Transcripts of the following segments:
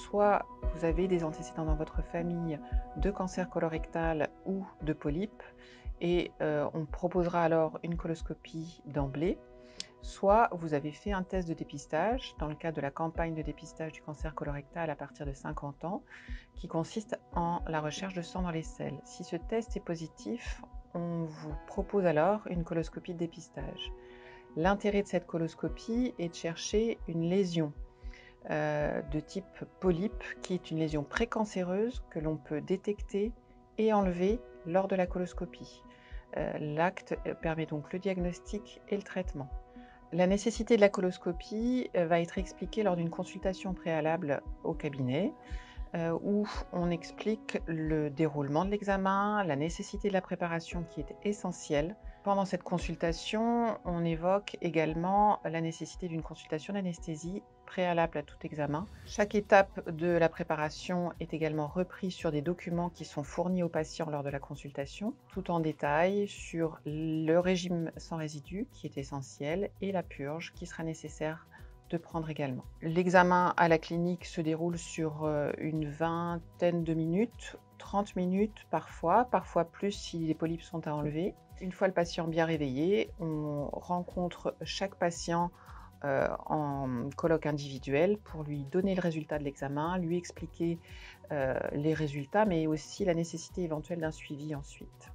soit vous avez des antécédents dans votre famille de cancer colorectal ou de polypes et on proposera alors une coloscopie d'emblée, soit vous avez fait un test de dépistage dans le cadre de la campagne de dépistage du cancer colorectal à partir de 50 ans, qui consiste en la recherche de sang dans les selles. Si ce test est positif, on vous propose alors une coloscopie de dépistage. L'intérêt de cette coloscopie est de chercher une lésion de type polype, qui est une lésion précancéreuse que l'on peut détecter et enlever lors de la coloscopie. L'acte permet donc le diagnostic et le traitement. La nécessité de la coloscopie va être expliquée lors d'une consultation préalable au cabinet, où on explique le déroulement de l'examen, la nécessité de la préparation qui est essentielle. Pendant cette consultation, on évoque également la nécessité d'une consultation d'anesthésie préalable à tout examen. Chaque étape de la préparation est également reprise sur des documents qui sont fournis aux patients lors de la consultation, tout en détail sur le régime sans résidus qui est essentiel et la purge qui sera nécessaire de prendre également. L'examen à la clinique se déroule sur une vingtaine de minutes, 30 minutes parfois plus si les polypes sont à enlever. Une fois le patient bien réveillé, on rencontre chaque patient en colloque individuel pour lui donner le résultat de l'examen, lui expliquer les résultats, mais aussi la nécessité éventuelle d'un suivi ensuite.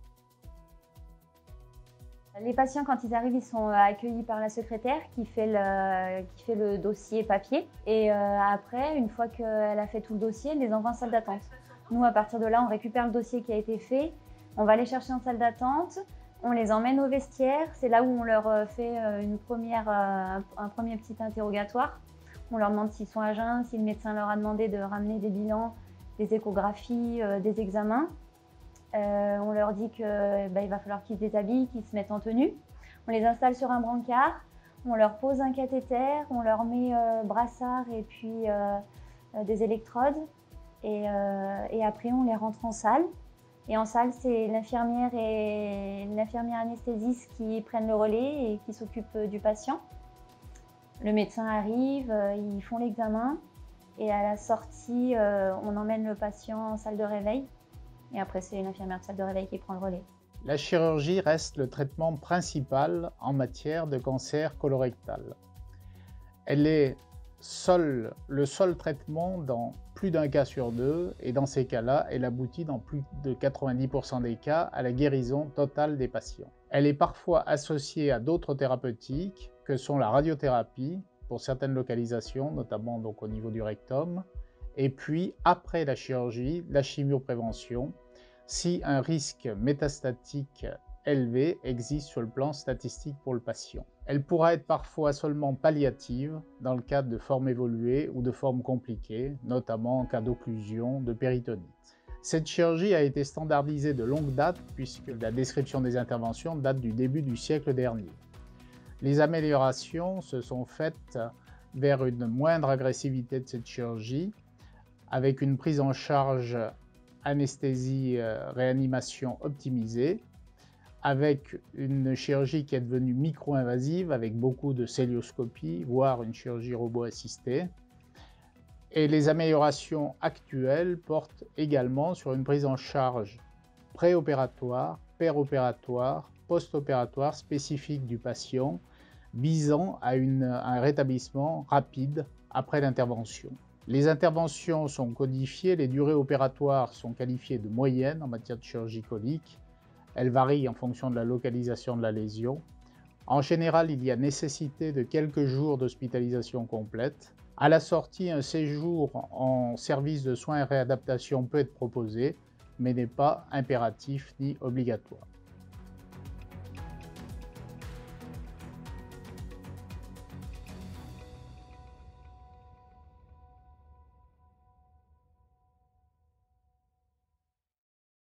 Les patients, quand ils arrivent, ils sont accueillis par la secrétaire qui fait le dossier papier. Et après, une fois qu'elle a fait tout le dossier, elle les envoie en salle d'attente. Nous, à partir de là, on récupère le dossier qui a été fait, on va les chercher en salle d'attente, on les emmène au vestiaire. C'est là où on leur fait un premier petit interrogatoire. On leur demande s'ils sont à jeun, si le médecin leur a demandé de ramener des bilans, des échographies, des examens. On leur dit qu'il va falloir qu'ils se déshabillent, qu'ils se mettent en tenue. On les installe sur un brancard, on leur pose un cathéter, on leur met brassard et puis des électrodes. Et après, on les rentre en salle. Et en salle, c'est l'infirmière et l'infirmière anesthésiste qui prennent le relais et qui s'occupent du patient. Le médecin arrive, ils font l'examen. Et à la sortie, on emmène le patient en salle de réveil. Et après, c'est l'infirmière de salle de réveil qui prend le relais. La chirurgie reste le traitement principal en matière de cancer colorectal. Elle est le seul traitement dans plus d'un cas sur deux, et dans ces cas-là, elle aboutit dans plus de 90% des cas à la guérison totale des patients. Elle est parfois associée à d'autres thérapeutiques que sont la radiothérapie pour certaines localisations, notamment donc au niveau du rectum, et puis après la chirurgie, la chimioprévention, si un risque métastatique élevé existe sur le plan statistique pour le patient. Elle pourra être parfois seulement palliative dans le cadre de formes évoluées ou de formes compliquées, notamment en cas d'occlusion, de péritonite. Cette chirurgie a été standardisée de longue date puisque la description des interventions date du début du siècle dernier. Les améliorations se sont faites vers une moindre agressivité de cette chirurgie, avec une prise en charge anesthésie-réanimation optimisée, avec une chirurgie qui est devenue micro-invasive, avec beaucoup de célioscopie, voire une chirurgie robot-assistée. Et les améliorations actuelles portent également sur une prise en charge préopératoire, péropératoire, post-opératoire spécifique du patient, visant à un rétablissement rapide après l'intervention. Les interventions sont codifiées, les durées opératoires sont qualifiées de moyennes en matière de chirurgie colique. Elles varient en fonction de la localisation de la lésion. En général, il y a nécessité de quelques jours d'hospitalisation complète. À la sortie, un séjour en service de soins et réadaptation peut être proposé, mais n'est pas impératif ni obligatoire.